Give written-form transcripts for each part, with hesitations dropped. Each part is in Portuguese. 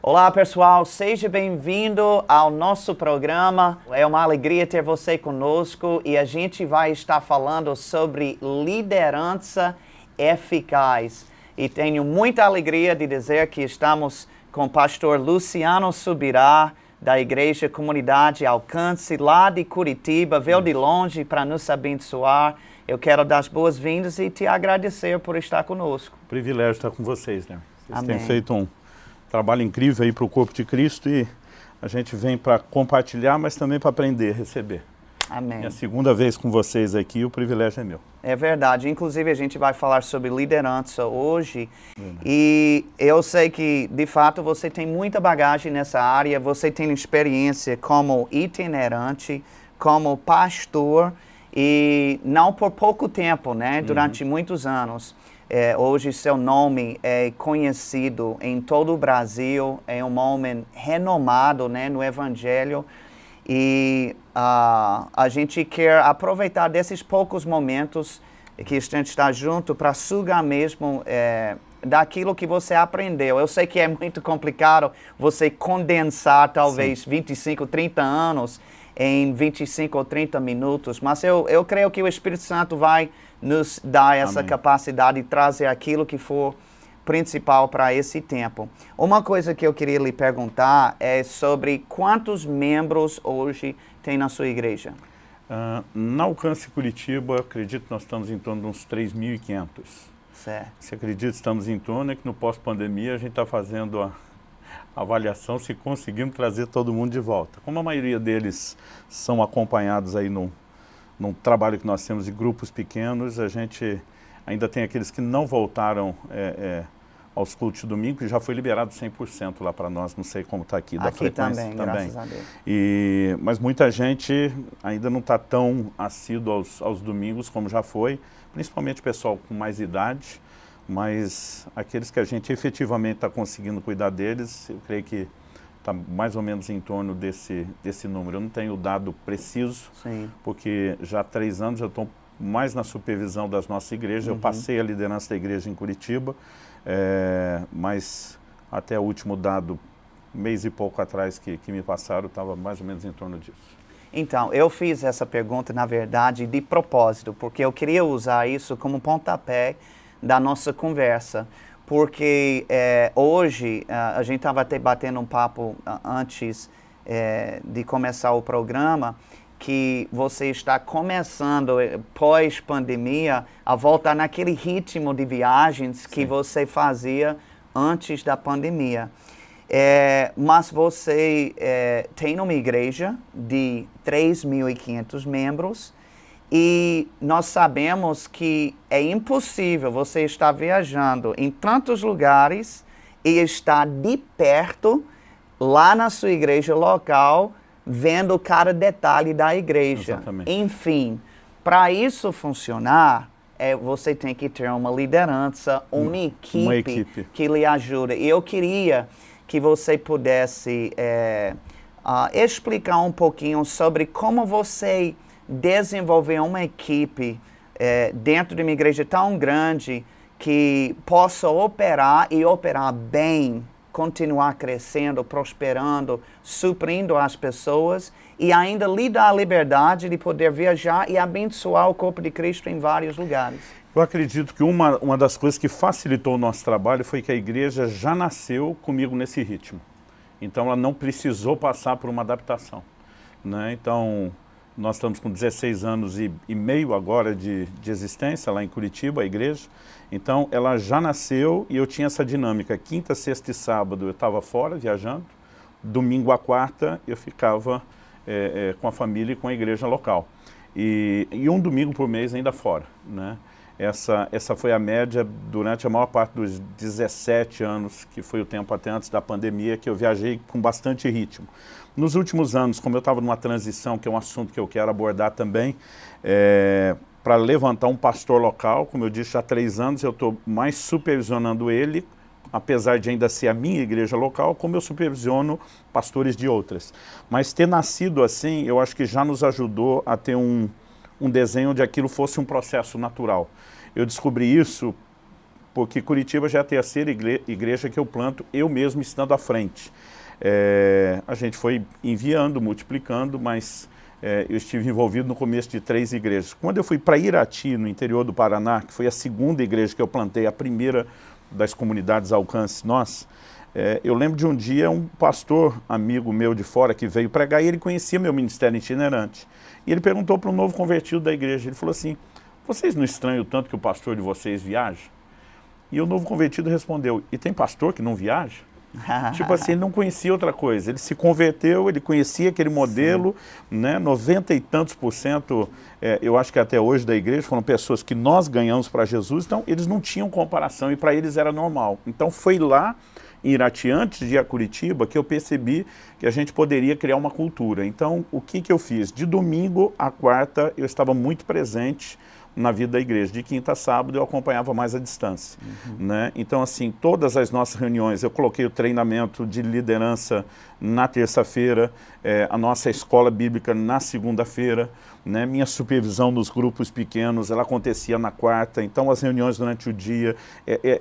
Olá pessoal, seja bem-vindo ao nosso programa. É uma alegria ter você conosco e a gente vai estar falando sobre liderança eficaz. E tenho muita alegria de dizer que estamos com o pastor Luciano Subirá, da Igreja Comunidade Alcance, lá de Curitiba, veio de longe para nos abençoar. Eu quero dar as boas-vindas e te agradecer por estar conosco. Privilégio estar com vocês, né? Vocês Amém. têm feito um trabalho incrível aí para o corpo de Cristo e a gente vem para compartilhar, mas também para aprender, receber. Amém. É a segunda vez com vocês aqui, o privilégio é meu. É verdade. Inclusive, a gente vai falar sobre liderança hoje. E eu sei que, de fato, você tem muita bagagem nessa área. Você tem experiência como itinerante, como pastor, e não por pouco tempo, né? Durante muitos anos. Hoje, seu nome é conhecido em todo o Brasil. É um homem renomado, né, no Evangelho. E a gente quer aproveitar desses poucos momentos que a gente está junto para sugar mesmo daquilo que você aprendeu. Eu sei que é muito complicado você condensar talvez 25, 30 anos em 25 ou 30 minutos, mas eu creio que o Espírito Santo vai nos dar essa capacidade de trazer aquilo que for principal para esse tempo. Uma coisa que eu queria lhe perguntar é sobre quantos membros hoje tem na sua igreja? Na Alcance Curitiba, acredito que nós estamos em torno de uns 3.500. Certo. Se acredita que estamos em torno, é que no pós-pandemia a gente está fazendo a avaliação se conseguimos trazer todo mundo de volta. Como a maioria deles são acompanhados aí num trabalho que nós temos de grupos pequenos, a gente ainda tem aqueles que não voltaram aos cultos de domingo, que já foi liberado 100% lá para nós, não sei como está aqui, da frequência também. Graças a Deus. Mas muita gente ainda não está tão assíduo aos domingos como já foi, principalmente o pessoal com mais idade, mas aqueles que a gente efetivamente está conseguindo cuidar deles, eu creio que está mais ou menos em torno desse número. Eu não tenho o dado preciso, porque já há 3 anos eu estou mais na supervisão das nossas igrejas. Eu passei a liderança da igreja em Curitiba, mas até o último dado, mês e pouco atrás que me passaram, estava mais ou menos em torno disso. Então, eu fiz essa pergunta, na verdade, de propósito, porque eu queria usar isso como pontapé da nossa conversa, porque hoje a gente estava até batendo um papo antes de começar o programa, que você está começando, pós-pandemia, a voltar naquele ritmo de viagens que você fazia antes da pandemia. Mas você tem uma igreja de 3.500 membros e nós sabemos que é impossível você estar viajando em tantos lugares e estar de perto, lá na sua igreja local, vendo cada detalhe da igreja. Exatamente. Enfim, para isso funcionar, você tem que ter uma liderança, uma equipe que lhe ajuda. E eu queria que você pudesse explicar um pouquinho sobre como você desenvolver uma equipe dentro de uma igreja tão grande que possa operar e operar bem, continuar crescendo, prosperando, suprindo as pessoas e ainda lhe dar a liberdade de poder viajar e abençoar o corpo de Cristo em vários lugares. Eu acredito que uma das coisas que facilitou o nosso trabalho foi que a igreja já nasceu comigo nesse ritmo. Então ela não precisou passar por uma adaptação, né? Então nós estamos com 16 anos e meio agora de existência lá em Curitiba, a igreja. Então ela já nasceu e eu tinha essa dinâmica. Quinta, sexta e sábado eu estava fora viajando. Domingo a quarta eu ficava com a família e com a igreja local. E um domingo por mês ainda fora, né? Essa foi a média durante a maior parte dos 17 anos, que foi o tempo até antes da pandemia, que eu viajei com bastante ritmo. Nos últimos anos, como eu estava numa transição, que é um assunto que eu quero abordar também, para levantar um pastor local, como eu disse, já há 3 anos eu estou mais supervisionando ele, apesar de ainda ser a minha igreja local, como eu supervisiono pastores de outras. Mas ter nascido assim, eu acho que já nos ajudou a ter um desenho onde aquilo fosse um processo natural. Eu descobri isso porque Curitiba já é a terceira igreja que eu planto, eu mesmo estando à frente. A gente foi enviando, multiplicando, mas eu estive envolvido no começo de 3 igrejas. Quando eu fui para Irati, no interior do Paraná, que foi a segunda igreja que eu plantei, a primeira das comunidades Alcance Nós, eu lembro de um dia um pastor amigo meu de fora que veio pregar e ele conhecia meu ministério itinerante. E ele perguntou para um novo convertido da igreja, ele falou assim, vocês não estranham tanto que o pastor de vocês viaja? E o novo convertido respondeu, e tem pastor que não viaja? Tipo assim, ele não conhecia outra coisa, ele se converteu, ele conhecia aquele modelo, né? 90 e tantos %, eu acho que até hoje da igreja, foram pessoas que nós ganhamos para Jesus, então eles não tinham comparação e para eles era normal. Então foi lá em Irati, antes de ir a Curitiba, que eu percebi que a gente poderia criar uma cultura. Então, o que eu fiz? De domingo a quarta, eu estava muito presente na vida da igreja. De quinta a sábado, eu acompanhava mais à distância. Né? Então, assim, todas as nossas reuniões, eu coloquei o treinamento de liderança na terça-feira, a nossa escola bíblica na segunda-feira, né? Minha supervisão nos grupos pequenos, ela acontecia na quarta, então as reuniões durante o dia,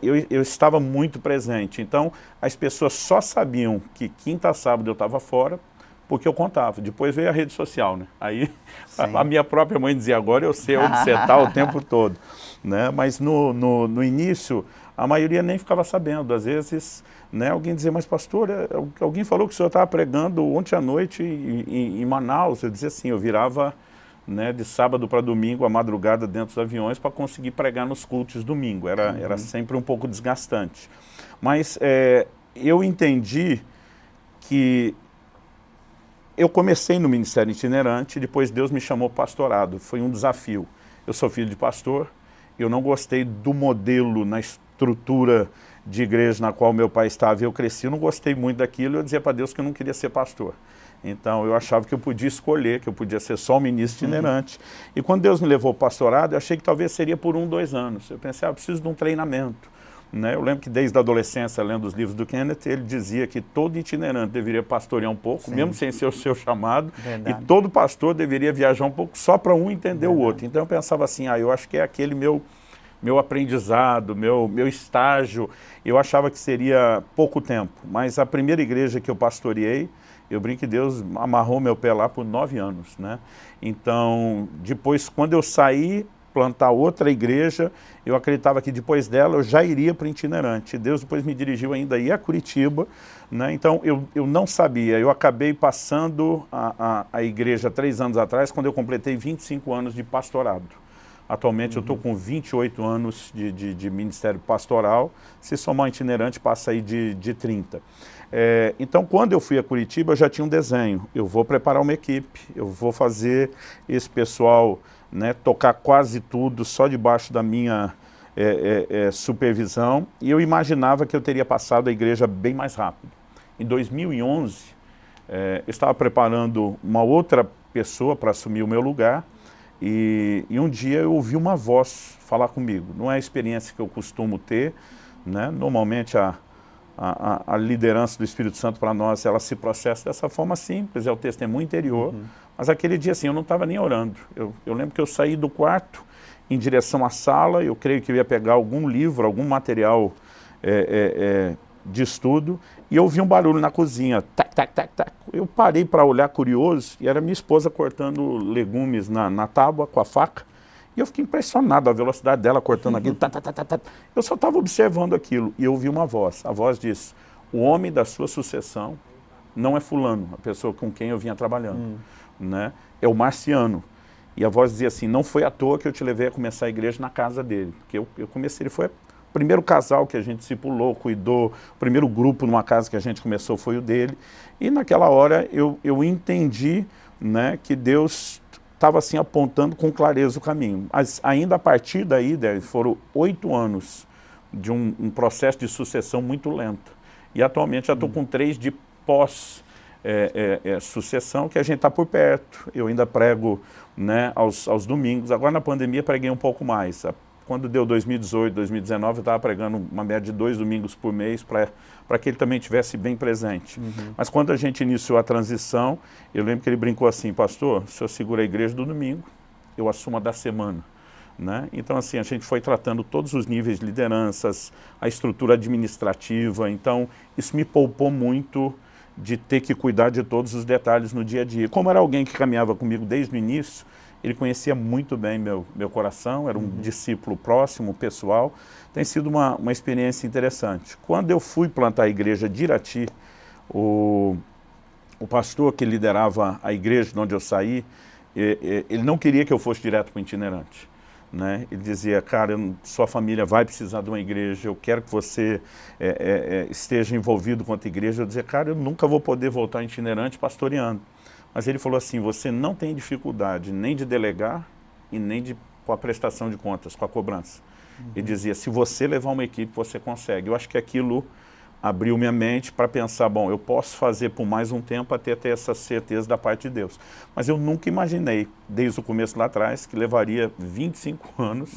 eu estava muito presente. Então, as pessoas só sabiam que quinta a sábado eu estava fora, porque eu contava. Depois veio a rede social, né? Aí a minha própria mãe dizia, agora eu sei onde você está o tempo todo. Né? Mas no início, a maioria nem ficava sabendo. Às vezes, né, alguém dizia, mas pastor, alguém falou que o senhor estava pregando ontem à noite em Manaus. Eu dizia assim, eu virava, né, de sábado para domingo, a madrugada dentro dos aviões, para conseguir pregar nos cultos domingo. Era sempre um pouco desgastante. Mas eu entendi que eu comecei no ministério itinerante, depois Deus me chamou para pastorado. Foi um desafio. Eu sou filho de pastor, eu não gostei do modelo na estrutura de igreja na qual meu pai estava. Eu cresci, eu não gostei muito daquilo, eu dizia para Deus que eu não queria ser pastor. Então eu achava que eu podia escolher, que eu podia ser só um ministro itinerante. E quando Deus me levou para o pastorado, eu achei que talvez seria por 1, 2 anos. Eu pensei, eu preciso de um treinamento. Né? Eu lembro que desde a adolescência, lendo os livros do Kenneth, ele dizia que todo itinerante deveria pastorear um pouco, mesmo sem ser o seu chamado, e todo pastor deveria viajar um pouco só para um entender o outro. Então eu pensava assim, eu acho que é aquele meu aprendizado, meu estágio. Eu achava que seria pouco tempo, mas a primeira igreja que eu pastoreei, eu brinco que Deus amarrou meu pé lá por 9 anos. Né? Então, depois, quando eu saí, plantar outra igreja, eu acreditava que depois dela eu já iria para o itinerante. Deus depois me dirigiu ainda a ir a Curitiba, né? Então eu não sabia, eu acabei passando a igreja 3 anos atrás, quando eu completei 25 anos de pastorado. Atualmente eu estou com 28 anos de ministério pastoral, se somar itinerante passa aí de 30. Então quando eu fui a Curitiba eu já tinha um desenho, eu vou preparar uma equipe, eu vou fazer esse pessoal, né, tocar quase tudo só debaixo da minha supervisão, e eu imaginava que eu teria passado a igreja bem mais rápido. Em 2011, eu estava preparando uma outra pessoa para assumir o meu lugar, e um dia eu ouvi uma voz falar comigo. Não é a experiência que eu costumo ter, né? Normalmente a liderança do Espírito Santo para nós, ela se processa dessa forma simples, é o testemunho interior. Mas aquele dia, assim, eu não estava nem orando. Eu lembro que eu saí do quarto em direção à sala, eu creio que eu ia pegar algum livro, algum material de estudo, e eu ouvi um barulho na cozinha, tac, tac, tac, tac. Eu parei para olhar curioso, e era minha esposa cortando legumes na tábua com a faca, e eu fiquei impressionado, a velocidade dela cortando aquilo, tac, tac, tac, tac. Eu só estava observando aquilo, e eu ouvi uma voz. A voz disse, o homem da sua sucessão não é fulano, a pessoa com quem eu vinha trabalhando. Né? É o Marciano. E a voz dizia assim, não foi à toa que eu te levei a começar a igreja na casa dele. Porque eu comecei, ele foi o primeiro casal que a gente discipulou, cuidou, o primeiro grupo numa casa que a gente começou foi o dele. E naquela hora eu entendi, né, que Deus estava assim apontando com clareza o caminho. Mas ainda a partir daí, foram 8 anos de um processo de sucessão muito lento. E atualmente já estou com 3 de sucessão, que a gente está por perto. Eu ainda prego, né, aos domingos. Agora na pandemia preguei um pouco mais. Quando deu 2018, 2019, eu estava pregando uma média de 2 domingos por mês para que ele também estivesse bem presente. Mas quando a gente iniciou a transição, eu lembro que ele brincou assim, pastor, o senhor segura a igreja do domingo, eu assumo a da semana. né? Então, assim, a gente foi tratando todos os níveis de lideranças, a estrutura administrativa, então isso me poupou muito de ter que cuidar de todos os detalhes no dia a dia. Como era alguém que caminhava comigo desde o início, ele conhecia muito bem meu coração, era um discípulo próximo, pessoal. Tem sido uma experiência interessante. Quando eu fui plantar a igreja de Irati, o pastor que liderava a igreja de onde eu saí, ele não queria que eu fosse direto para o itinerante, né? Ele dizia, cara, sua família vai precisar de uma igreja, eu quero que você esteja envolvido com a igreja. Eu dizia, cara, eu nunca vou poder voltar itinerante pastoreando. Mas ele falou assim, você não tem dificuldade nem de delegar e nem com a prestação de contas, com a cobrança. Ele dizia, se você levar uma equipe, você consegue. Eu acho que aquilo abriu minha mente para pensar, bom, eu posso fazer por mais um tempo até ter essa certeza da parte de Deus. Mas eu nunca imaginei, desde o começo lá atrás, que levaria 25 anos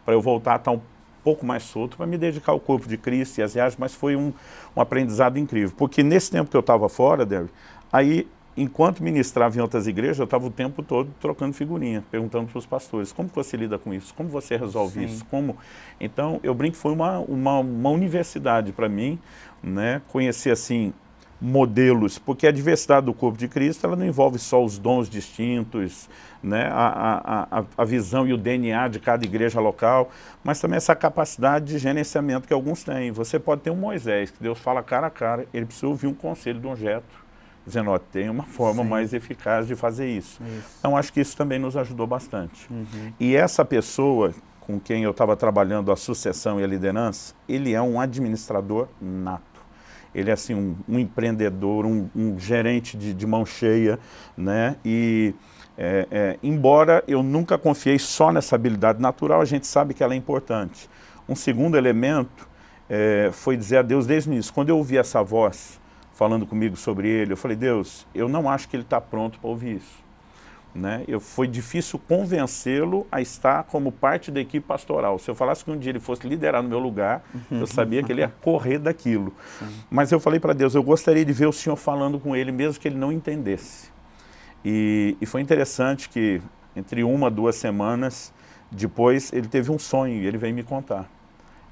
para eu voltar a estar um pouco mais solto, para me dedicar ao corpo de Cristo e às viagens, mas foi um aprendizado incrível. Porque nesse tempo que eu estava fora, Derry, aí, enquanto ministrava em outras igrejas, eu estava o tempo todo trocando figurinha, perguntando para os pastores, como você lida com isso? Como você resolve isso? Como? Então, eu brinco que foi uma universidade para mim, né? Conhecer, assim, modelos, porque a diversidade do corpo de Cristo, ela não envolve só os dons distintos, né? A visão e o DNA de cada igreja local, mas também essa capacidade de gerenciamento que alguns têm. Você pode ter um Moisés, que Deus fala cara a cara, ele precisa ouvir um conselho de um Jetro, dizendo, ó, tem uma forma mais eficaz de fazer isso. Então, acho que isso também nos ajudou bastante. E essa pessoa com quem eu estava trabalhando a sucessão e a liderança, ele é um administrador nato. Ele é, assim, um empreendedor, um gerente de mão cheia, né? E, embora eu nunca confiei só nessa habilidade natural, a gente sabe que ela é importante. Um segundo elemento foi dizer a Deus desde o início, quando eu ouvi essa voz falando comigo sobre ele, eu falei, Deus, eu não acho que ele está pronto para ouvir isso, né? Foi difícil convencê-lo a estar como parte da equipe pastoral. Se eu falasse que um dia ele fosse liderar no meu lugar, eu sabia que ele ia correr daquilo. Mas eu falei para Deus, eu gostaria de ver o Senhor falando com ele, mesmo que ele não entendesse. E foi interessante que, entre 1 a 2 semanas depois, ele teve um sonho e ele veio me contar.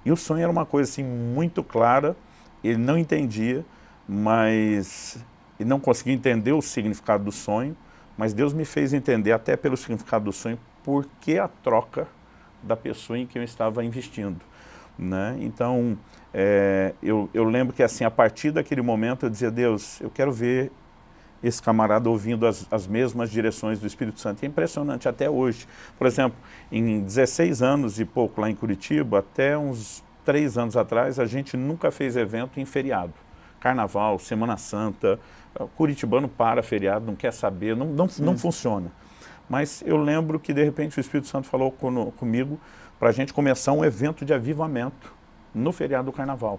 E o sonho era uma coisa assim muito clara, ele não entendia, mas ele não conseguia entender o significado do sonho, mas Deus me fez entender, até pelo significado do sonho, por que a troca da pessoa em quem eu estava investindo, né? Então, eu lembro que, assim, a partir daquele momento eu dizia, Deus, eu quero ver esse camarada ouvindo as mesmas direções do Espírito Santo. É impressionante até hoje. Por exemplo, em 16 anos e pouco lá em Curitiba, até uns 3 anos atrás, a gente nunca fez evento em feriado. Carnaval, Semana Santa, curitibano para feriado, não quer saber, não funciona. Mas eu lembro que, de repente, o Espírito Santo falou comigo para a gente começar um evento de avivamento no feriado do Carnaval.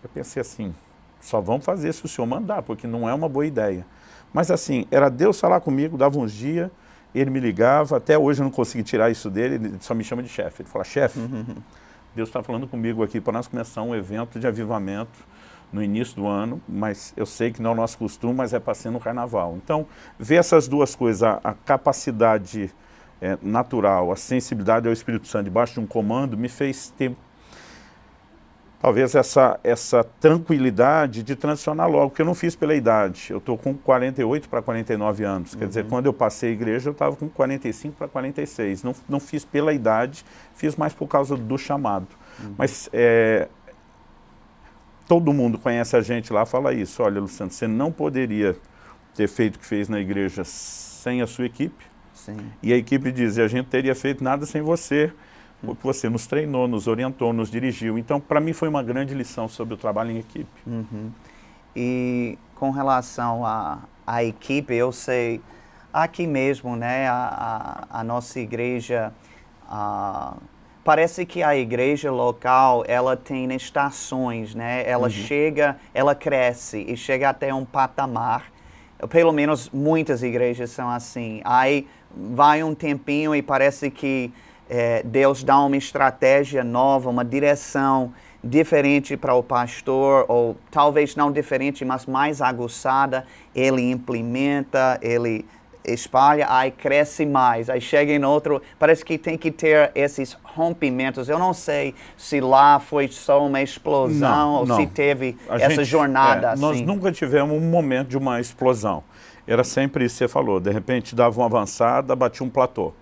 Eu pensei assim, só vamos fazer se o senhor mandar, porque não é uma boa ideia. Mas assim, era Deus falar comigo, dava uns dias, ele me ligava, até hoje eu não consegui tirar isso dele, ele só me chama de chefe. Ele fala, chefe, Deus está falando comigo aqui para nós começar um evento de avivamento no início do ano, mas eu sei que não é o nosso costume, mas é para ser no Carnaval. Então, ver essas duas coisas, a capacidade natural, a sensibilidade ao Espírito Santo debaixo de um comando, me fez ter talvez essa tranquilidade de transicionar logo, porque eu não fiz pela idade. Eu estou com 48 para 49 anos. Quer dizer, quando eu passei a igreja, eu estava com 45 para 46. Não fiz pela idade, fiz mais por causa do chamado. Mas todo mundo conhece a gente lá, fala isso. Olha, Luciano, você não poderia ter feito o que fez na igreja sem a sua equipe. Sim. E a equipe diz, a gente teria feito nada sem você, porque você nos treinou, nos orientou, nos dirigiu. Então, para mim, foi uma grande lição sobre o trabalho em equipe. E com relação à equipe, eu sei, aqui mesmo, né, a nossa igreja, parece que a igreja local, ela tem estações, né? Ela chega, ela cresce e chega até um patamar. Pelo menos muitas igrejas são assim. Aí vai um tempinho e parece que Deus dá uma estratégia nova, uma direção diferente para o pastor, ou talvez não diferente, mas mais aguçada. Ele implementa, ele espalha, aí cresce mais, aí chega em outro, parece que tem que ter esses rompimentos. Eu não sei se lá foi só uma explosão ou se teve essa jornada assim. Nós nunca tivemos um momento de uma explosão. Era sempre isso que você falou, de repente dava uma avançada, batia um platô.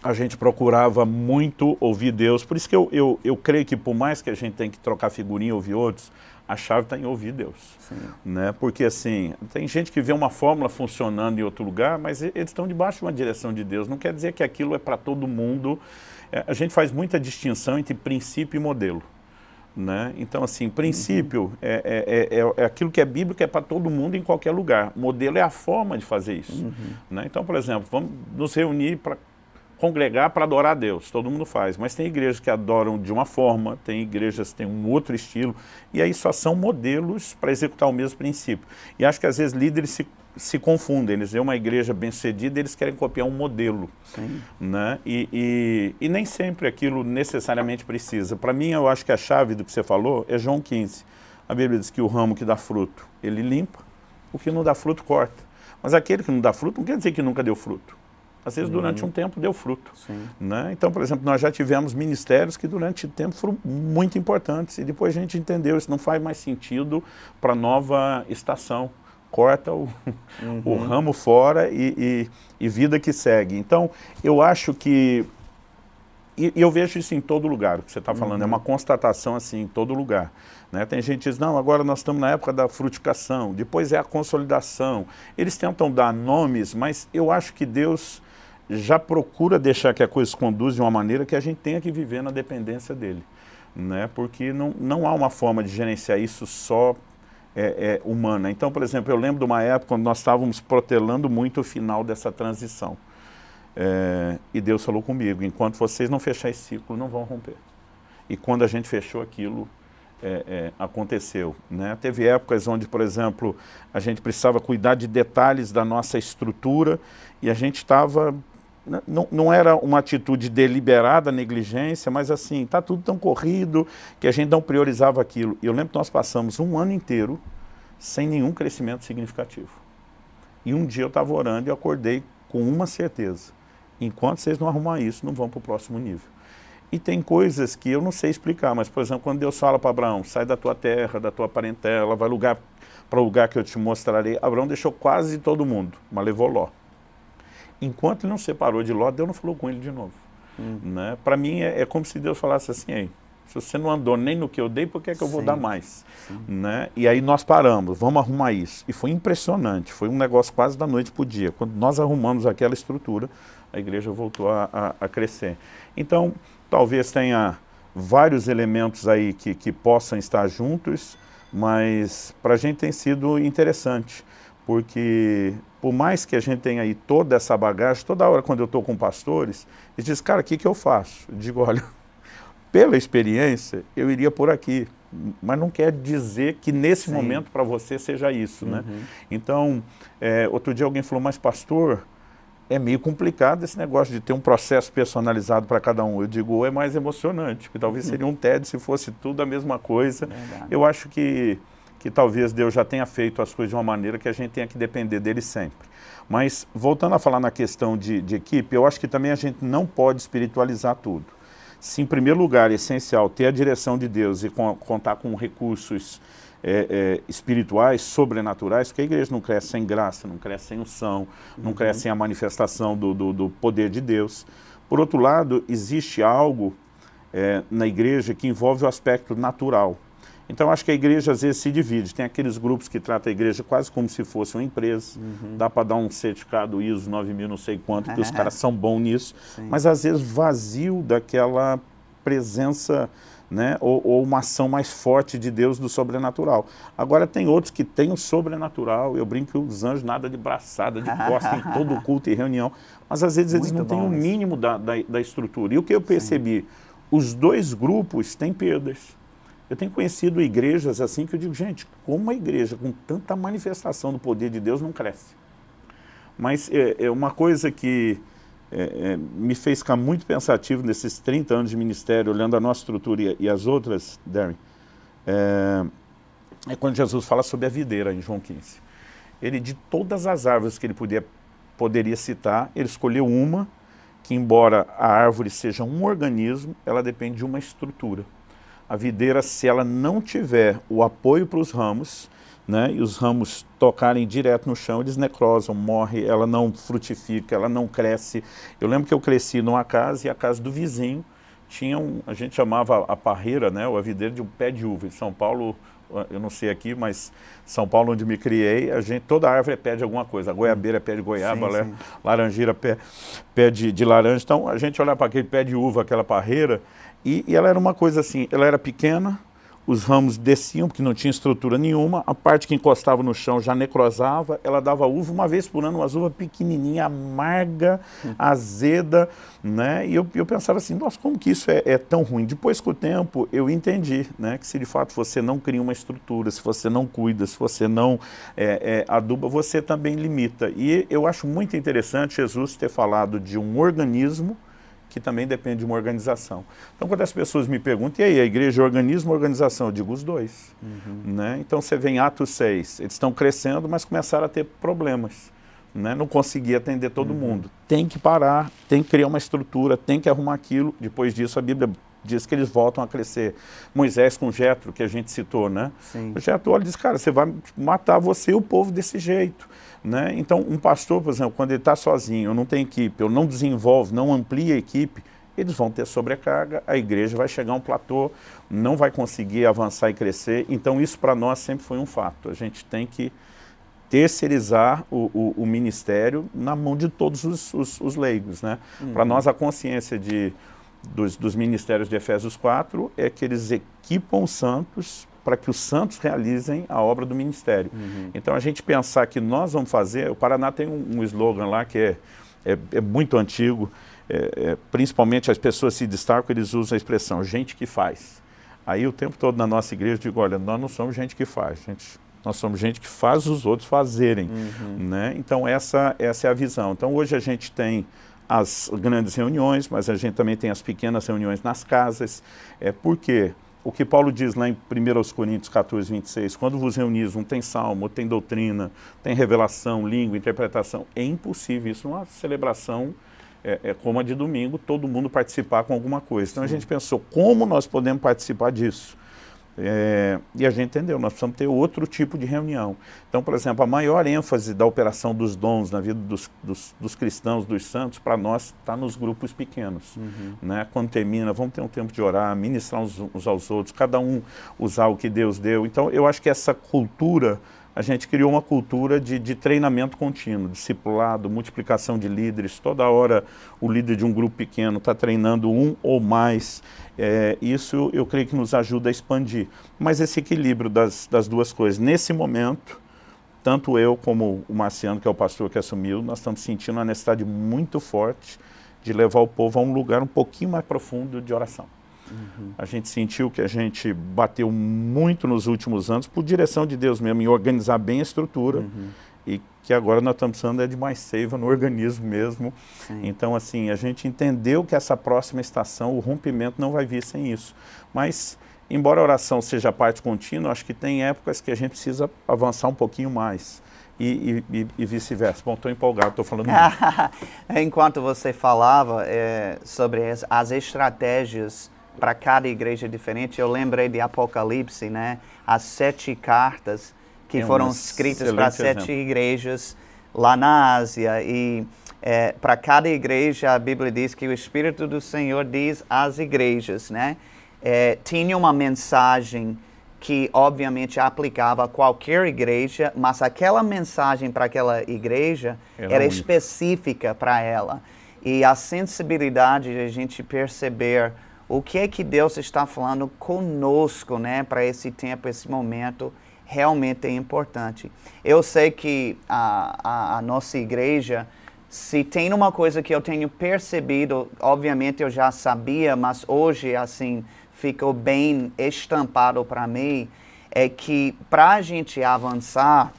A gente procurava muito ouvir Deus, por isso que eu creio que por mais que a gente tenha que trocar figurinha, ouvir outros, a chave está em ouvir Deus. Né? Porque assim, tem gente que vê uma fórmula funcionando em outro lugar, mas eles estão debaixo de uma direção de Deus, não quer dizer que aquilo é para todo mundo. A gente faz muita distinção entre princípio e modelo. Né? Então assim, princípio é aquilo que é bíblico, é para todo mundo em qualquer lugar. Modelo é a forma de fazer isso. Né? Então, por exemplo, vamos nos reunir para congregar para adorar a Deus, todo mundo faz, mas tem igrejas que adoram de uma forma, tem igrejas que têm um outro estilo, e aí só são modelos para executar o mesmo princípio. E acho que às vezes líderes se confundem, eles veem uma igreja bem-sucedida, eles querem copiar um modelo. Né? E nem sempre aquilo necessariamente precisa. Para mim, eu acho que a chave do que você falou é João 15. A Bíblia diz que o ramo que dá fruto, ele limpa, o que não dá fruto, corta. Mas aquele que não dá fruto, não quer dizer que nunca deu fruto. Às vezes, durante um tempo, deu fruto. Né? Então, por exemplo, nós já tivemos ministérios que durante o tempo foram muito importantes e depois a gente entendeu, isso não faz mais sentido para a nova estação. Corta o ramo fora e vida que segue. Então, eu acho que... E eu vejo isso em todo lugar, o que você está falando, é uma constatação assim, em todo lugar. Né? Tem gente que diz, não, agora nós estamos na época da frutificação, depois é a consolidação. Eles tentam dar nomes, mas eu acho que Deus já procura deixar que a coisa se conduza de uma maneira que a gente tenha que viver na dependência dele. Né? Porque não há uma forma de gerenciar isso só humana. Então, por exemplo, eu lembro de uma época quando nós estávamos protelando muito o final dessa transição. E Deus falou comigo, enquanto vocês não fecharem esse ciclo, não vão romper. E quando a gente fechou aquilo, aconteceu. Né? Teve épocas onde, por exemplo, a gente precisava cuidar de detalhes da nossa estrutura e a gente estava... Não era uma atitude deliberada, negligência, mas assim, está tudo tão corrido que a gente não priorizava aquilo. E eu lembro que nós passamos um ano inteiro sem nenhum crescimento significativo. E um dia eu estava orando e eu acordei com uma certeza. Enquanto vocês não arrumar isso, não vão para o próximo nível. E tem coisas que eu não sei explicar, mas, por exemplo, quando Deus fala para Abraão, sai da tua terra, da tua parentela, vai para o lugar que eu te mostrarei. Abraão deixou quase todo mundo, mas levou Ló. Enquanto ele não separou de Ló, Deus não falou com ele de novo. Né? Para mim é como se Deus falasse assim, ei, se você não andou nem no que eu dei, por que é que eu vou dar mais? Né? E aí nós paramos, vamos arrumar isso. E foi impressionante, foi um negócio quase da noite para o dia. Quando nós arrumamos aquela estrutura, a igreja voltou a crescer. Então, talvez tenha vários elementos aí que possam estar juntos, mas para a gente tem sido interessante, porque por mais que a gente tenha aí toda essa bagagem, toda hora quando eu estou com pastores, eles dizem, cara, o que eu faço? Eu digo, olha, pela experiência, eu iria por aqui, mas não quer dizer que nesse momento para você seja isso. Né? Então, outro dia alguém falou, mas pastor, é meio complicado esse negócio de ter um processo personalizado para cada um. Eu digo, é mais emocionante, porque talvez seria um TED se fosse tudo a mesma coisa. Eu acho que talvez Deus já tenha feito as coisas de uma maneira que a gente tenha que depender dele sempre. Mas, voltando a falar na questão de equipe, eu acho que também a gente não pode espiritualizar tudo. Se, em primeiro lugar, é essencial ter a direção de Deus e contar com recursos espirituais, sobrenaturais, porque a igreja não cresce sem graça, não cresce sem unção, não cresce sem a manifestação do poder de Deus. Por outro lado, existe algo na igreja que envolve o aspecto natural. Então, acho que a igreja, às vezes, se divide. Tem aqueles grupos que tratam a igreja quase como se fosse uma empresa. Dá para dar um certificado ISO 9000, não sei quanto, porque os caras são bons nisso. Mas, às vezes, vazio daquela presença, né, ou uma ação mais forte de Deus do sobrenatural. Agora, tem outros que têm o sobrenatural. Eu brinco que os anjos nada de braçada, de costa, em todo culto e reunião. Mas, às vezes, eles não têm o mínimo da estrutura. E o que eu percebi? Os dois grupos têm perdas. Eu tenho conhecido igrejas assim que eu digo, gente, como uma igreja com tanta manifestação do poder de Deus não cresce? Mas é uma coisa que me fez ficar muito pensativo nesses 30 anos de ministério, olhando a nossa estrutura e as outras, Darren, quando Jesus fala sobre a videira em João 15. Ele, de todas as árvores que ele podia poderia citar, ele escolheu uma que, embora a árvore seja um organismo, ela depende de uma estrutura. A videira, se ela não tiver o apoio para os ramos, né, e os ramos tocarem direto no chão, eles necrosam, morrem, ela não frutifica, ela não cresce. Eu lembro que eu cresci numa casa e a casa do vizinho tinha a gente chamava a parreira, né, ou a videira de um pé de uva. Em São Paulo, eu não sei aqui, mas São Paulo, onde me criei, toda árvore é pé de alguma coisa. A goiabeira é pé de goiaba, sim. Laranjeira pé de laranja. Então a gente olhava para aquele pé de uva, aquela parreira, e ela era uma coisa assim, ela era pequena, os ramos desciam, porque não tinha estrutura nenhuma, a parte que encostava no chão já necrosava, ela dava uva uma vez por ano, umas uvas pequenininha, amarga, azeda, né? E eu pensava assim, nossa, como que isso é tão ruim? Depois, com o tempo, eu entendi, né, que se de fato você não cria uma estrutura, se você não cuida, se você não aduba, você também limita. E eu acho muito interessante Jesus ter falado de um organismo que também depende de uma organização. Então, quando as pessoas me perguntam, e aí, a igreja é organismo ou organização? Eu digo os dois. Né? Então, você vê em Atos 6, eles estão crescendo, mas começaram a ter problemas. Né? Não conseguia atender todo mundo. Tem que parar, tem que criar uma estrutura, tem que arrumar aquilo. Depois disso, a Bíblia diz que eles voltam a crescer. Moisés com Jetro, que a gente citou, né? Sim. O Jetro olha e diz, cara, você vai matar você e o povo desse jeito. Né? Então, um pastor, por exemplo, quando ele está sozinho, não tem equipe, ou não desenvolve, não amplia a equipe, eles vão ter sobrecarga, a igreja vai chegar a um platô, não vai conseguir avançar e crescer. Então, isso para nós sempre foi um fato. A gente tem que terceirizar o ministério na mão de todos os leigos. Né? Para nós, a consciência dos ministérios de Efésios 4 é que eles equipam os santos para que os santos realizem a obra do ministério. Então, a gente pensar que nós vamos fazer... O Paraná tem um slogan lá que é muito antigo, principalmente as pessoas se destacam, eles usam a expressão, gente que faz. Aí, o tempo todo na nossa igreja, eu digo, olha, nós não somos gente que faz, nós somos gente que faz os outros fazerem. Né? Então, essa é a visão. Então, hoje a gente tem as grandes reuniões, mas a gente também tem as pequenas reuniões nas casas. Por quê? O que Paulo diz lá em 1 Coríntios 14, 26, quando vos reunis, não tem salmo, tem doutrina, tem revelação, língua, interpretação, é impossível isso, uma celebração como a de domingo, todo mundo participar com alguma coisa. Então a gente pensou, como nós podemos participar disso? E a gente entendeu, nós precisamos ter outro tipo de reunião. Então, por exemplo, a maior ênfase da operação dos dons na vida dos cristãos, dos santos, para nós está nos grupos pequenos. Né? Quando termina, vamos ter um tempo de orar, ministrar uns aos outros, cada um usar o que Deus deu. Então, eu acho que essa cultura, a gente criou uma cultura de treinamento contínuo, discipulado, multiplicação de líderes. Toda hora o líder de um grupo pequeno está treinando um ou mais. Isso eu creio que nos ajuda a expandir. Mas esse equilíbrio das duas coisas. Nesse momento, tanto eu como o Marciano, que é o pastor que assumiu, nós estamos sentindo uma necessidade muito forte de levar o povo a um lugar um pouquinho mais profundo de oração. A gente sentiu que a gente bateu muito nos últimos anos, por direção de Deus mesmo, em organizar bem a estrutura, e que agora nós estamos precisando de mais seiva no organismo mesmo. Então, assim, a gente entendeu que essa próxima estação, o rompimento não vai vir sem isso. Mas, embora a oração seja parte contínua, acho que tem épocas que a gente precisa avançar um pouquinho mais. E vice-versa. Bom, estou empolgado, estou falando muito. Enquanto você falava sobre as estratégias para cada igreja diferente, eu lembrei de Apocalipse, né? As 7 cartas que foram escritas para 7 igrejas lá na Ásia. E para cada igreja, a Bíblia diz que o Espírito do Senhor diz às igrejas, né? Tinha uma mensagem que obviamente aplicava a qualquer igreja, mas aquela mensagem para aquela igreja era específica para ela. E a sensibilidade de a gente perceber o que é que Deus está falando conosco, né, para esse tempo, esse momento, realmente é importante. Eu sei que a nossa igreja, se tem uma coisa que eu tenho percebido, obviamente eu já sabia, mas hoje, assim, ficou bem estampado para mim, é que para a gente avançar,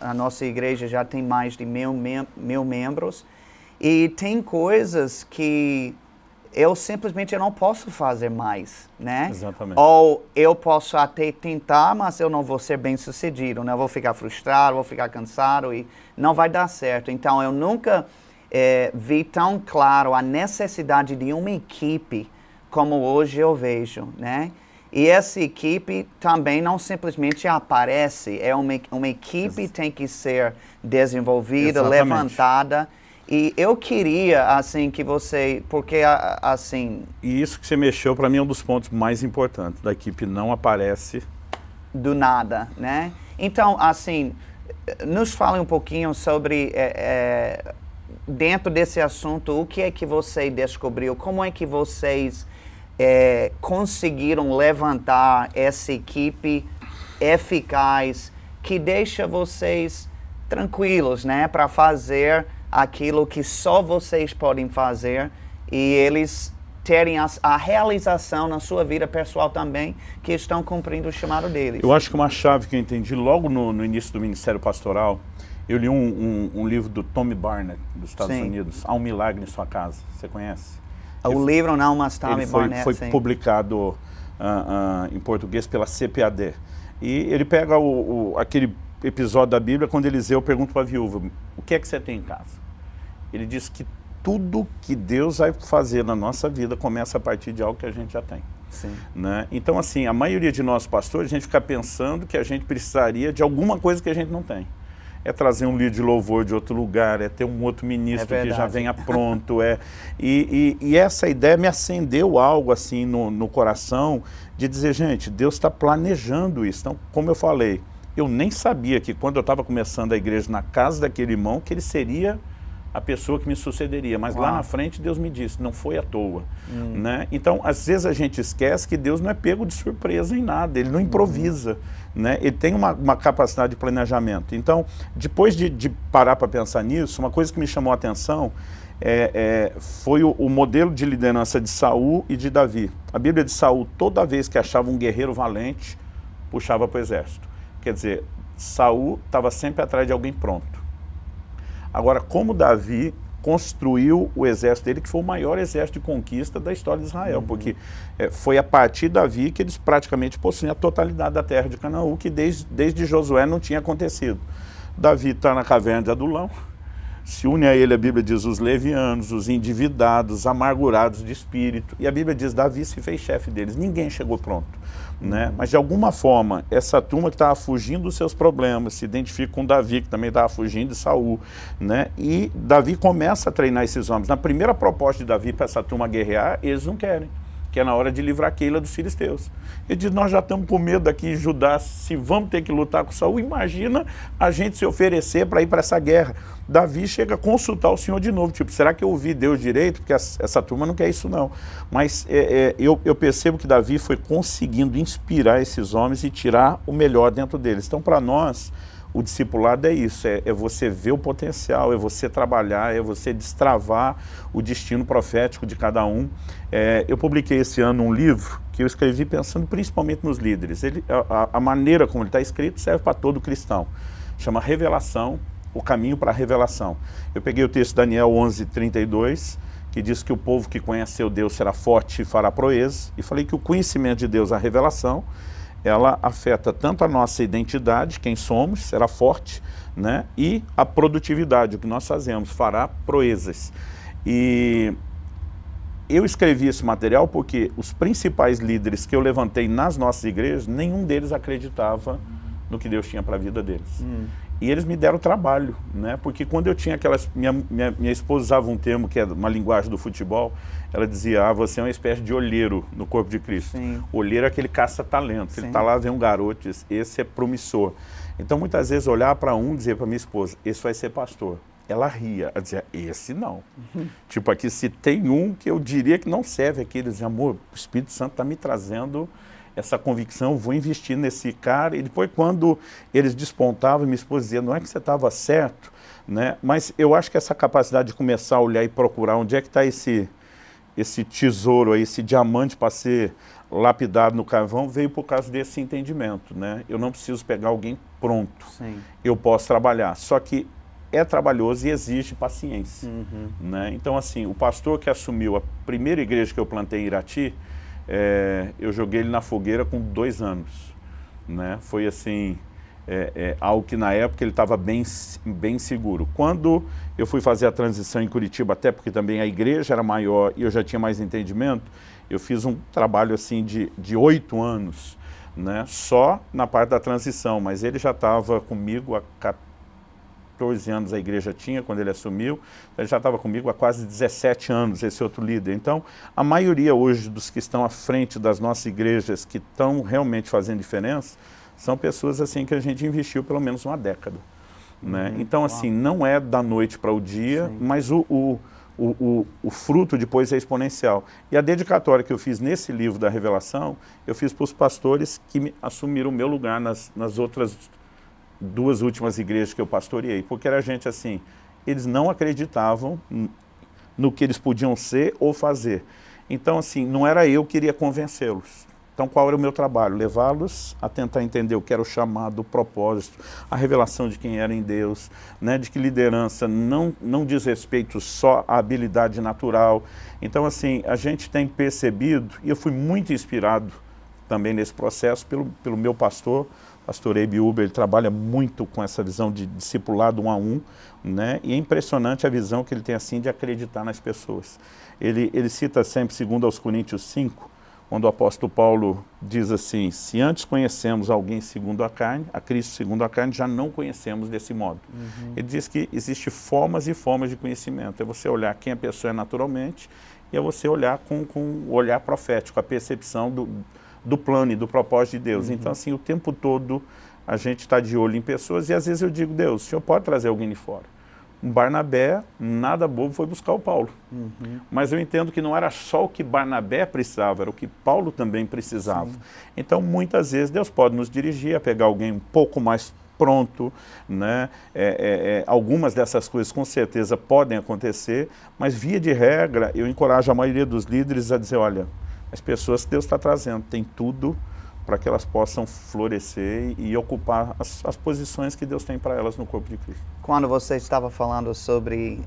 a nossa igreja já tem mais de 1.000 membros, e tem coisas que eu simplesmente não posso fazer mais, né? Exatamente. Ou eu posso até tentar, mas eu não vou ser bem sucedido, né? Eu vou ficar frustrado, vou ficar cansado e não vai dar certo. Então, eu nunca vi tão claro a necessidade de uma equipe como hoje eu vejo, né? E essa equipe também não simplesmente aparece, é uma equipe que tem que ser desenvolvida, levantada. E eu queria, assim, que você, porque, assim... E isso que você mexeu, para mim, é um dos pontos mais importantes. Da equipe não aparece... do nada, né? Então, assim, nos fale um pouquinho sobre, dentro desse assunto, o que é que você descobriu? Como é que vocês conseguiram levantar essa equipe eficaz que deixa vocês tranquilos, né? Para fazer aquilo que só vocês podem fazer e eles terem a realização na sua vida pessoal também, que estão cumprindo o chamado deles. Eu acho que uma chave que eu entendi logo no início do Ministério Pastoral, eu li um livro do Tommy Barnett, dos Estados Unidos, Há um Milagre em Sua Casa. Você conhece? O livro não, mas Tommy Barnett, foi publicado em português pela CPAD. E ele pega aquele episódio da Bíblia quando Eliseu pergunta para a viúva, o que é que você tem em casa? Ele diz que tudo que Deus vai fazer na nossa vida começa a partir de algo que a gente já tem. Sim. Né? Então, assim, a maioria de nós pastores, a gente fica pensando que a gente precisaria de alguma coisa que a gente não tem. É trazer um líder de louvor de outro lugar, é ter um outro ministro que já venha pronto. E essa ideia me acendeu algo assim no coração de dizer, gente, Deus está planejando isso. Então, como eu falei, eu nem sabia que quando eu estava começando a igreja na casa daquele irmão, que ele seria a pessoa que me sucederia, mas lá na frente Deus me disse, não foi à toa. Né? Então, às vezes a gente esquece que Deus não é pego de surpresa em nada, Ele não improvisa, né? Ele tem uma capacidade de planejamento. Então, depois de parar para pensar nisso, uma coisa que me chamou a atenção foi o modelo de liderança de Saul e de Davi. A Bíblia de Saul, toda vez que achava um guerreiro valente, puxava para o exército. Quer dizer, Saul estava sempre atrás de alguém pronto. Agora, como Davi construiu o exército dele, que foi o maior exército de conquista da história de Israel, porque foi a partir de Davi que eles praticamente possuíam a totalidade da terra de Canaã, que desde Josué não tinha acontecido. Davi está na caverna de Adulão, se une a ele, a Bíblia diz, os levianos, os endividados, amargurados de espírito, e a Bíblia diz, Davi se fez chefe deles, ninguém chegou pronto. Né? Mas de alguma forma, essa turma que estava fugindo dos seus problemas, se identifica com Davi, que também estava fugindo de Saul, né? E Davi começa a treinar esses homens. Na primeira proposta de Davi para essa turma guerrear, eles não querem, que é na hora de livrar Keila dos filisteus. Ele diz, nós já estamos com medo aqui em Judá, se vamos ter que lutar com Saul, imagina a gente se oferecer para ir para essa guerra. Davi chega a consultar o Senhor de novo, tipo, será que eu ouvi Deus direito? Porque essa turma não quer isso não. Mas eu percebo que Davi foi conseguindo inspirar esses homens e tirar o melhor dentro deles. Então, para nós, o discipulado é isso, é você ver o potencial, é você trabalhar, é você destravar o destino profético de cada um. Eu publiquei esse ano um livro que eu escrevi pensando principalmente nos líderes. A maneira como ele está escrito serve para todo cristão. Chama Revelação, o caminho para a revelação. Eu peguei o texto de Daniel 11:32, que diz que o povo que conheceu Deus será forte e fará proezas, e falei que o conhecimento de Deus, a revelação, ela afeta tanto a nossa identidade, quem somos, será forte, né? E a produtividade, o que nós fazemos, fará proezas. E eu escrevi esse material porque os principais líderes que eu levantei nas nossas igrejas, nenhum deles acreditava no que Deus tinha para a vida deles. E eles me deram trabalho, né? Porque quando eu tinha aquelas... Minha esposa usava um termo que é uma linguagem do futebol, ela dizia, você é uma espécie de olheiro no corpo de Cristo. Sim. Olheiro é aquele caça-talento. Ele está lá, vê um garoto, diz, esse é promissor. Então, muitas vezes, olhar para um e dizer para minha esposa, esse vai ser pastor. Ela ria, ela dizia, esse não. Tipo, aqui se tem um que eu diria que não serve aqui, ele dizia, amor, o Espírito Santo está me trazendo essa convicção, vou investir nesse cara. E depois, quando eles despontavam, minha esposa dizia, não é que você estava certo, né? Mas eu acho que essa capacidade de começar a olhar e procurar onde é que está esse tesouro aí, esse diamante para ser lapidado no carvão, veio por causa desse entendimento, né? Eu não preciso pegar alguém pronto. Sim. Eu posso trabalhar. Só que é trabalhoso e exige paciência. Né? Então, assim, o pastor que assumiu a primeira igreja que eu plantei em Irati, eu joguei ele na fogueira com 2 anos. Né? Foi assim, algo que na época ele estava bem seguro. Quando eu fui fazer a transição em Curitiba, até porque também a igreja era maior e eu já tinha mais entendimento, eu fiz um trabalho assim de 8 anos, né? Só na parte da transição, mas ele já estava comigo há 14 anos, a igreja tinha, quando ele assumiu, ele já estava comigo há quase 17 anos, esse outro líder. Então, a maioria hoje dos que estão à frente das nossas igrejas, que estão realmente fazendo diferença, são pessoas assim que a gente investiu pelo menos uma década. Né? Então, assim, não é da noite para o dia, mas o fruto depois é exponencial. E a dedicatória que eu fiz nesse livro da Revelação, eu fiz para os pastores que assumiram o meu lugar nas outras 2 últimas igrejas que eu pastoreei, porque era gente assim, eles não acreditavam no que eles podiam ser ou fazer. Então, assim, não era eu que iria convencê-los. Então, qual era o meu trabalho? Levá-los a tentar entender o que era o chamado, o propósito, a revelação de quem era em Deus, né? De que liderança não diz respeito só à habilidade natural. Então, assim, a gente tem percebido, e eu fui muito inspirado também nesse processo pelo meu pastor Abe Uber, ele trabalha muito com essa visão de discipulado 1 a 1, né? E é impressionante a visão que ele tem assim de acreditar nas pessoas. Ele cita sempre, segundo aos Coríntios 5, quando o apóstolo Paulo diz assim, se antes conhecemos alguém segundo a carne, a Cristo segundo a carne, já não conhecemos desse modo. Ele diz que existem formas e formas de conhecimento. É você olhar quem a pessoa é naturalmente e é você olhar com o olhar profético, a percepção do plano e do propósito de Deus. Então, assim, o tempo todo a gente está de olho em pessoas e às vezes eu digo, Deus, o Senhor pode trazer alguém de fora. Um Barnabé, nada bobo, foi buscar o Paulo. Mas eu entendo que não era só o que Barnabé precisava, era o que Paulo também precisava. Então, muitas vezes, Deus pode nos dirigir a pegar alguém um pouco mais pronto, né? Algumas dessas coisas com certeza podem acontecer, mas via de regra, eu encorajo a maioria dos líderes a dizer, olha, as pessoas que Deus está trazendo têm tudo para que elas possam florescer e ocupar as posições que Deus tem para elas no corpo de Cristo. Quando você estava falando sobre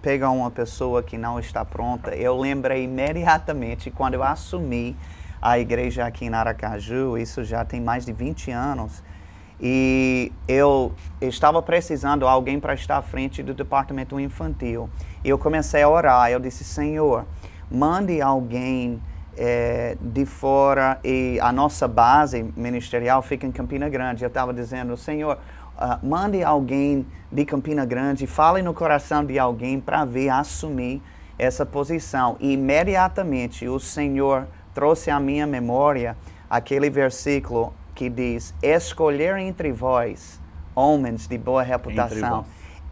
pegar uma pessoa que não está pronta, eu lembrei imediatamente quando eu assumi a igreja aqui em Aracaju, isso já tem mais de 20 anos, e eu estava precisando de alguém para estar à frente do departamento infantil. E eu comecei a orar, eu disse, Senhor, mande alguém de fora, e a nossa base ministerial fica em Campina Grande. Eu estava dizendo, Senhor, mande alguém de Campina Grande, fale no coração de alguém para vir assumir essa posição. E imediatamente o Senhor trouxe à minha memória aquele versículo que diz, escolher entre vós homens de boa reputação.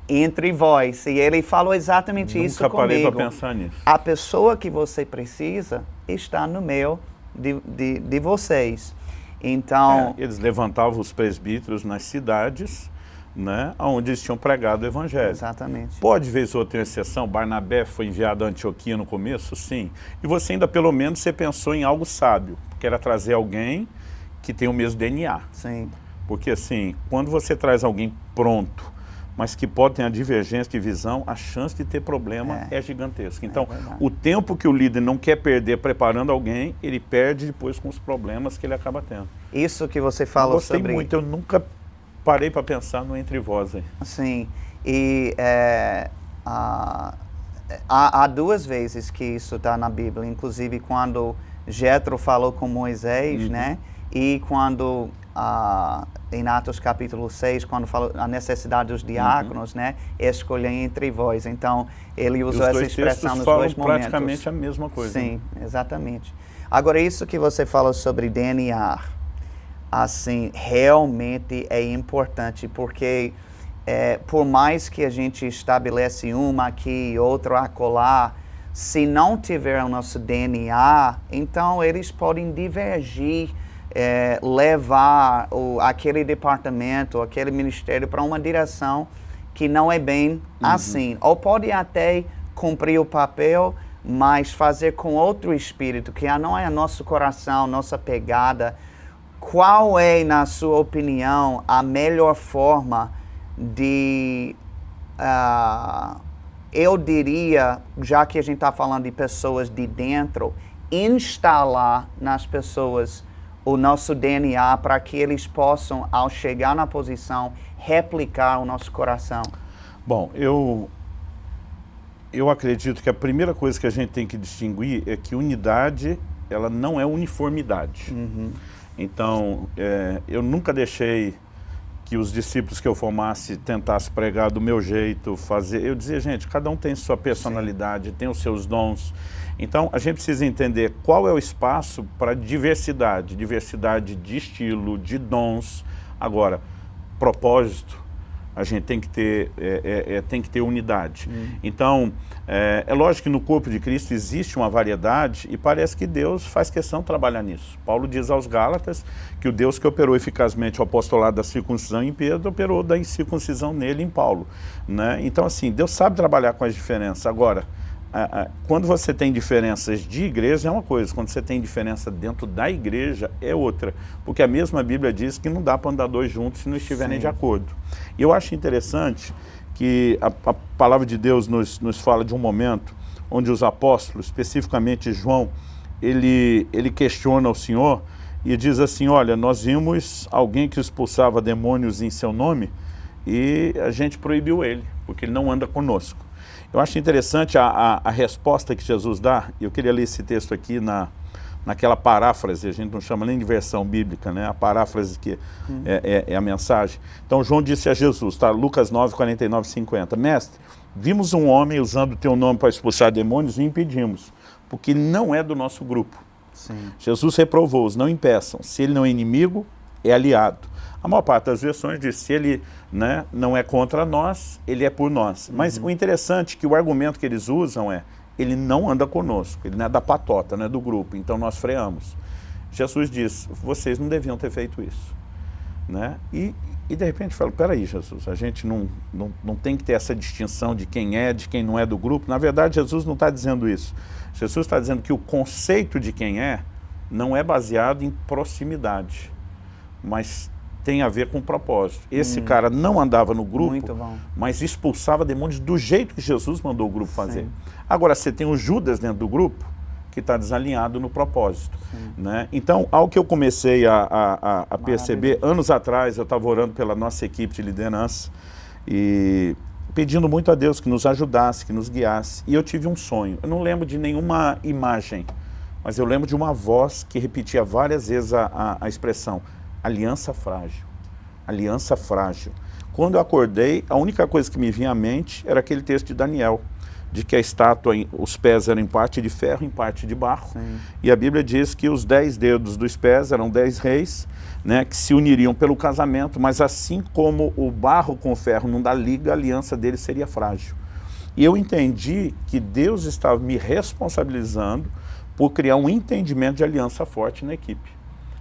Entre vós. E ele falou exatamente isso comigo. Nunca parei para pensar nisso. A pessoa que você precisa está no meio de vocês. Então... eles levantavam os presbíteros nas cidades, né, onde eles tinham pregado o evangelho. Exatamente. Pode, vez ou outra, exceção, Barnabé foi enviado a Antioquia no começo? Sim. E você ainda, pelo menos, você pensou em algo sábio, que era trazer alguém que tem o mesmo DNA. Sim. Porque, assim, quando você traz alguém pronto, mas que pode ter a divergência de visão, a chance de ter problema é gigantesca. Então, o tempo que o líder não quer perder preparando alguém, ele perde depois com os problemas que ele acaba tendo. Isso que você falou sobre... Eu gostei muito, eu nunca parei para pensar no entre vós aí. Sim, e há 2 vezes que isso está na Bíblia, inclusive quando Jetro falou com Moisés, né? E quando... em Atos capítulo 6, quando fala a necessidade dos diáconos, né, escolher entre vós. Então, ele usou essa expressão nos 2 momentos. Praticamente a mesma coisa. Sim, exatamente. Agora, isso que você falou sobre DNA, assim, realmente é importante, porque por mais que a gente estabelece uma aqui, outra acolá, se não tiver o nosso DNA, então eles podem divergir, levar aquele departamento, aquele ministério para uma direção que não é bem assim. Ou pode até cumprir o papel, mas fazer com outro espírito, que não é nosso coração, nossa pegada. Qual é, na sua opinião, a melhor forma de eu diria, já que a gente está falando de pessoas de dentro, instalar nas pessoas o nosso DNA para que eles possam, ao chegar na posição, replicar o nosso coração. Bom, eu acredito que a primeira coisa que a gente tem que distinguir é que unidade, ela não é uniformidade. Então, eu nunca deixei que os discípulos que eu formasse tentassem pregar do meu jeito, fazer. Eu dizia, gente, cada um tem sua personalidade, tem os seus dons. Então, a gente precisa entender qual é o espaço para diversidade de estilo, de dons. Agora, propósito, a gente tem que ter unidade. Então, é lógico que no corpo de Cristo existe uma variedade e parece que Deus faz questão de trabalhar nisso. Paulo diz aos Gálatas que o Deus que operou eficazmente o apostolado da circuncisão em Pedro, operou da incircuncisão nele em Paulo, né? Então, assim, Deus sabe trabalhar com as diferenças. Agora, quando você tem diferenças de igreja é uma coisa, quando você tem diferença dentro da igreja é outra, porque a mesma Bíblia diz que não dá para andar dois juntos se não estiverem de acordo. E eu acho interessante que a palavra de Deus nos fala de um momento onde os apóstolos, especificamente João, ele questiona o Senhor e diz assim, olha, nós vimos alguém que expulsava demônios em seu nome e a gente proibiu ele, porque ele não anda conosco. Eu acho interessante a resposta que Jesus dá, e eu queria ler esse texto aqui naquela paráfrase, a gente não chama nem de versão bíblica, né? A paráfrase que é a mensagem. Então João disse a Jesus, tá? Lucas 9, 49, 50, mestre, vimos um homem usando o teu nome para expulsar demônios e impedimos, porque não é do nosso grupo. Sim. Jesus reprovou-os, não impeçam, se ele não é inimigo, é aliado. A maior parte das versões diz, se ele, né, não é contra nós, ele é por nós. Mas o interessante é que o argumento que eles usam é, ele não anda conosco, ele não é da patota, não é do grupo, então nós freamos. Jesus diz, vocês não deviam ter feito isso, né? E de repente fala, peraí Jesus, a gente não tem que ter essa distinção de quem é, de quem não é do grupo. Na verdade, Jesus não está dizendo isso. Jesus está dizendo que o conceito de quem é não é baseado em proximidade, mas tem a ver com propósito. Esse cara não andava no grupo, mas expulsava demônios do jeito que Jesus mandou o grupo fazer. Agora, você tem o Judas dentro do grupo, que está desalinhado no propósito, né? Então, ao que eu comecei a perceber, anos atrás, eu estava orando pela nossa equipe de liderança e pedindo muito a Deus que nos ajudasse, que nos guiasse. E eu tive um sonho. Eu não lembro de nenhuma imagem, mas eu lembro de uma voz que repetia várias vezes a expressão, aliança frágil, aliança frágil. Quando eu acordei, a única coisa que me vinha à mente era aquele texto de Daniel, de que a estátua, os pés eram em parte de ferro, em parte de barro. E a Bíblia diz que os 10 dedos dos pés eram 10 reis, né, que se uniriam pelo casamento, mas assim como o barro com o ferro não dá liga, a aliança deles seria frágil. E eu entendi que Deus estava me responsabilizando por criar um entendimento de aliança forte na equipe.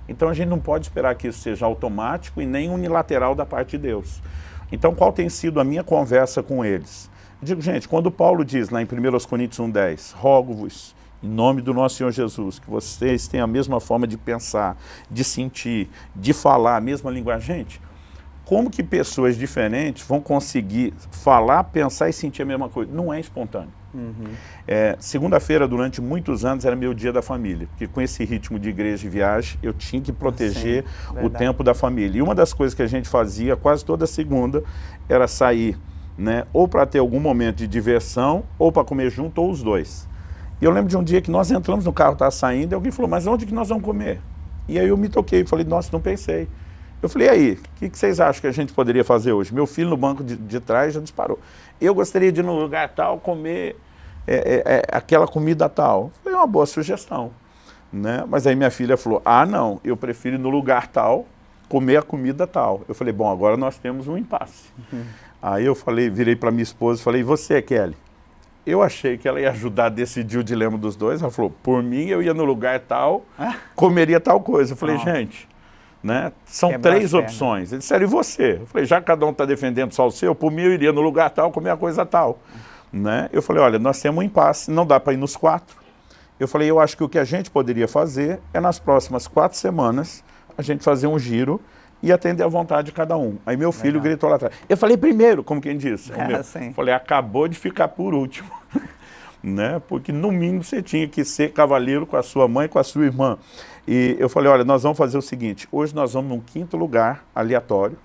Então a gente não pode esperar que isso seja automático e nem unilateral da parte de Deus. Então qual tem sido a minha conversa com eles? Eu digo, gente, quando Paulo diz lá em 1 Coríntios 1,10, rogo-vos, em nome do nosso Senhor Jesus, que vocês tenham a mesma forma de pensar, de sentir, de falar a mesma linguagem. Gente, como que pessoas diferentes vão conseguir falar, pensar e sentir a mesma coisa? Não é espontâneo. Segunda-feira, durante muitos anos, era meu dia da família, porque com esse ritmo de igreja e viagem, eu tinha que proteger o tempo da família. E uma das coisas que a gente fazia quase toda segunda era sair, né, ou para ter algum momento de diversão, ou para comer junto, ou os dois. E eu lembro de um dia que nós entramos no carro, estava saindo, e alguém falou, mas onde que nós vamos comer? E aí eu me toquei, falei, nossa, não pensei. Eu falei, e aí, o que vocês acham que a gente poderia fazer hoje? Meu filho no banco de trás já disparou. Eu gostaria de ir num lugar tal, comer aquela comida tal. Foi uma boa sugestão, né? Mas aí minha filha falou, ah não, eu prefiro ir no lugar tal, comer a comida tal. Eu falei, bom, agora nós temos um impasse. Aí eu falei, virei para minha esposa e falei, e você, Kelly? Eu achei que ela ia ajudar a decidir o dilema dos dois. Ela falou, por mim eu ia no lugar tal, comeria tal coisa. Eu falei, gente, né, são três opções. Eles disseram, e você? Eu falei, já que cada um está defendendo só o seu, por mim eu iria no lugar tal, comer a coisa tal. Né? Eu falei, olha, nós temos um impasse, não dá para ir nos 4. Eu falei, eu acho que o que a gente poderia fazer é nas próximas 4 semanas a gente fazer um giro e atender à vontade de cada um. Aí meu filho gritou lá atrás. Eu falei primeiro, como quem disse. Falei, acabou de ficar por último. Né? Porque no mínimo você tinha que ser cavalheiro com a sua mãe e com a sua irmã. E eu falei, olha, nós vamos fazer o seguinte, hoje nós vamos num 5º lugar aleatório,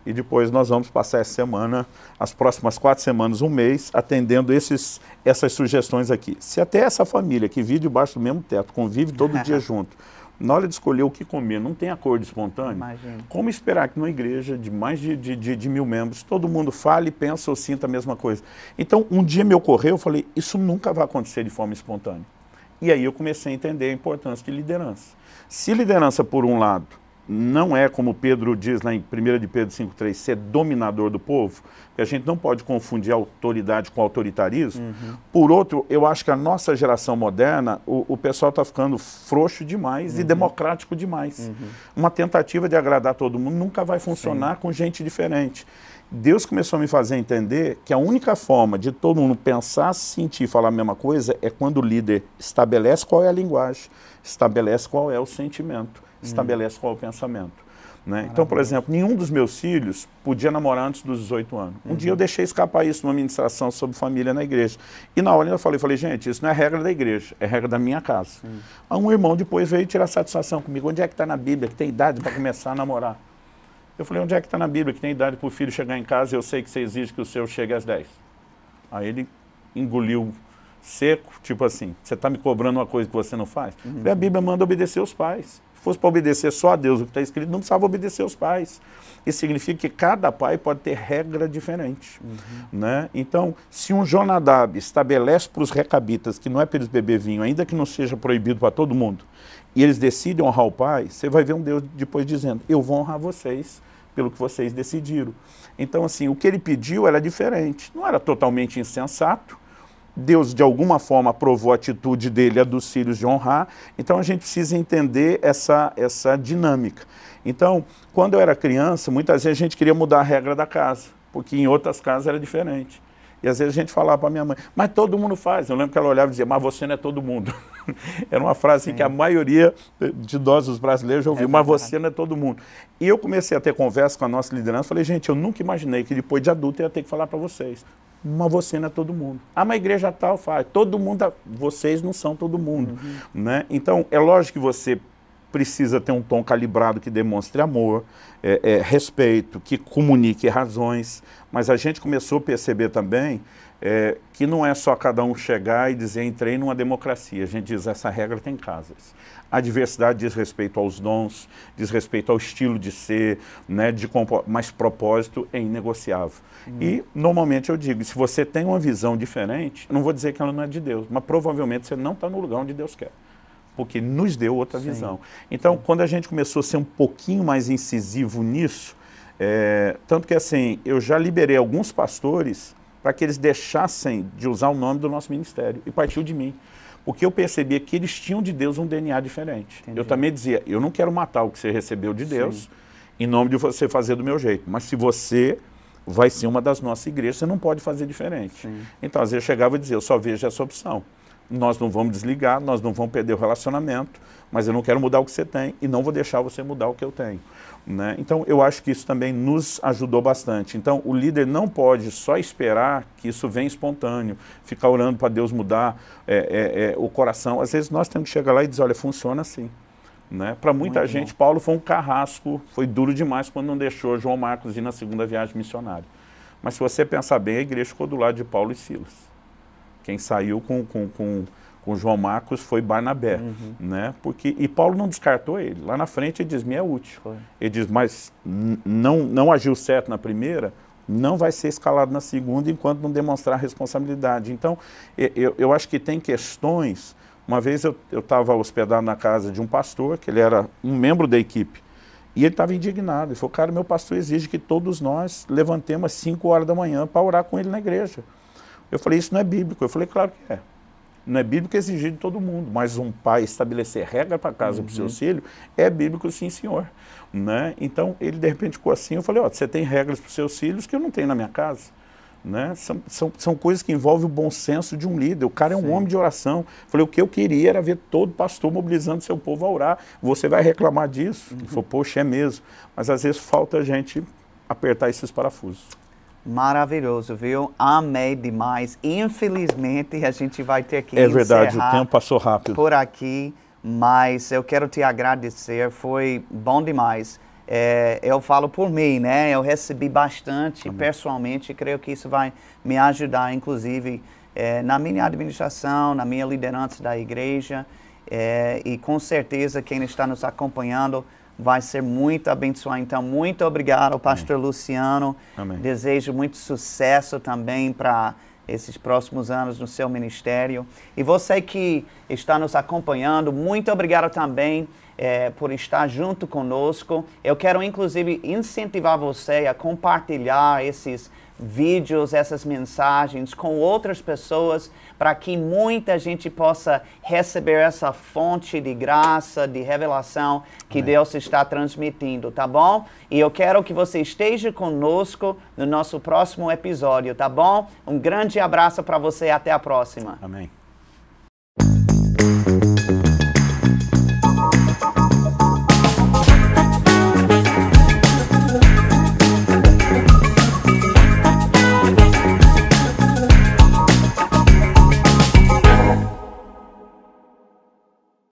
e depois nós vamos passar essa semana, as próximas 4 semanas, um mês, atendendo essas sugestões aqui. Se até essa família que vive debaixo do mesmo teto, convive todo dia junto, na hora de escolher o que comer, não tem acordo espontâneo, imagina. Como esperar que numa igreja de mais de 1.000 membros, todo mundo fale, pensa ou sinta a mesma coisa? Então, um dia me ocorreu, eu falei, isso nunca vai acontecer de forma espontânea. E aí eu comecei a entender a importância de liderança. Se liderança, por um lado, não é, como Pedro diz lá em 1 de Pedro 5,3, ser dominador do povo, porque a gente não pode confundir autoridade com autoritarismo. Por outro, eu acho que a nossa geração moderna, o pessoal está ficando frouxo demais e democrático demais. Uma tentativa de agradar todo mundo nunca vai funcionar com gente diferente. Deus começou a me fazer entender que a única forma de todo mundo pensar, sentir e falar a mesma coisa é quando o líder estabelece qual é a linguagem, estabelece qual é o sentimento, estabelece qual é o pensamento. Né? Então, por exemplo, nenhum dos meus filhos podia namorar antes dos 18 anos. Um dia eu deixei escapar isso numa ministração sobre família na igreja. E na hora eu falei, gente, isso não é regra da igreja, é regra da minha casa. Aí um irmão depois veio tirar satisfação comigo. Onde é que está na Bíblia que tem idade para começar a namorar? Eu falei, onde é que está na Bíblia que tem idade para o filho chegar em casa e eu sei que você exige que o seu chegue às 10? Aí ele engoliu seco, tipo assim, você está me cobrando uma coisa que você não faz? A Bíblia manda obedecer os pais. Se fosse para obedecer só a Deus o que está escrito, não precisava obedecer os pais. Isso significa que cada pai pode ter regra diferente. Né? Então, se um Jonadab estabelece para os recabitas que não é para eles beber vinho, ainda que não seja proibido para todo mundo, e eles decidem honrar o pai, você vai ver um Deus depois dizendo, eu vou honrar vocês pelo que vocês decidiram. Então, assim, o que ele pediu era diferente. Não era totalmente insensato. Deus, de alguma forma, aprovou a atitude dele, a dos filhos, de honrar. Então, a gente precisa entender essa dinâmica. Então, quando eu era criança, muitas vezes a gente queria mudar a regra da casa, porque em outras casas era diferente. E às vezes a gente falava para minha mãe, mas todo mundo faz. Eu lembro que ela olhava e dizia, mas você não é todo mundo. Era uma frase que a maioria de idosos brasileiros já ouviu, mas você não é todo mundo. E eu comecei a ter conversa com a nossa liderança, falei, gente, eu nunca imaginei que depois de adulto eu ia ter que falar para vocês, mas você não é todo mundo. Ah, mas a igreja tal faz, todo mundo, vocês não são todo mundo. Né? Então, é lógico que você precisa ter um tom calibrado que demonstre amor, respeito, que comunique razões, mas a gente começou a perceber também que não é só cada um chegar e dizer, entrei numa democracia. A gente diz, essa regra tem casas. A diversidade diz respeito aos dons, diz respeito ao estilo de ser, né, mas propósito é inegociável. E, normalmente, eu digo, se você tem uma visão diferente, não vou dizer que ela não é de Deus, mas provavelmente você não está no lugar onde Deus quer, porque nos deu outra visão. Então, quando a gente começou a ser um pouquinho mais incisivo nisso, tanto que, assim, eu já liberei alguns pastores para que eles deixassem de usar o nome do nosso ministério, e partiu de mim. Porque eu percebia que eles tinham de Deus um DNA diferente. Eu também dizia, eu não quero matar o que você recebeu de Deus, em nome de você fazer do meu jeito. Mas se você vai ser uma das nossas igrejas, você não pode fazer diferente. Então, às vezes, eu chegava e dizia, eu só vejo essa opção. Nós não vamos desligar, nós não vamos perder o relacionamento, mas eu não quero mudar o que você tem e não vou deixar você mudar o que eu tenho. Né? Então, eu acho que isso também nos ajudou bastante. Então, o líder não pode só esperar que isso venha espontâneo, ficar orando para Deus mudar o coração. Às vezes, nós temos que chegar lá e dizer, olha, funciona assim. Né? Para muita gente, Paulo foi um carrasco, foi duro demais quando não deixou João Marcos ir na segunda viagem missionária. Mas se você pensar bem, a igreja ficou do lado de Paulo e Silas. Quem saiu com João Marcos foi Barnabé, né? E Paulo não descartou ele. Lá na frente ele diz, me é útil. Ele diz, mas não agiu certo na primeira, não vai ser escalado na segunda enquanto não demonstrar responsabilidade. Então, eu acho que tem questões. Uma vez eu estava hospedado na casa de um pastor, que ele era um membro da equipe, e ele estava indignado. Ele falou, cara, meu pastor exige que todos nós levantemos às 5 horas da manhã para orar com ele na igreja. Eu falei, isso não é bíblico. Eu falei, claro que é. Não é bíblico exigir de todo mundo, mas um pai estabelecer regra para casa para os seus filhos, é bíblico sim, senhor. Né? Então, ele de repente ficou assim, eu falei, ó, você tem regras para os seus filhos que eu não tenho na minha casa. Né? São coisas que envolvem o bom senso de um líder. O cara é um homem de oração. Falei, o que eu queria era ver todo pastor mobilizando seu povo a orar. Você vai reclamar disso? Ele falou, poxa, é mesmo. Mas às vezes falta a gente apertar esses parafusos. Maravilhoso, viu? Amei demais. Infelizmente, a gente vai ter que encerrar. É verdade, o tempo passou rápido. Por aqui, mas eu quero te agradecer. Foi bom demais. Eu falo por mim, né? Eu recebi bastante pessoalmente, creio que isso vai me ajudar, inclusive, na minha administração, na minha liderança da igreja, e com certeza quem está nos acompanhando vai ser muito abençoado. Então, muito obrigado, pastor Luciano. Amém. Desejo muito sucesso também para esses próximos anos no seu ministério. E você que está nos acompanhando, muito obrigado também por estar junto conosco. Eu quero, inclusive, incentivar você a compartilhar esses vídeos, essas mensagens com outras pessoas, para que muita gente possa receber essa fonte de graça, de revelação que Deus está transmitindo, tá bom? E eu quero que você esteja conosco no nosso próximo episódio, tá bom? Um grande abraço para você e até a próxima. Amém.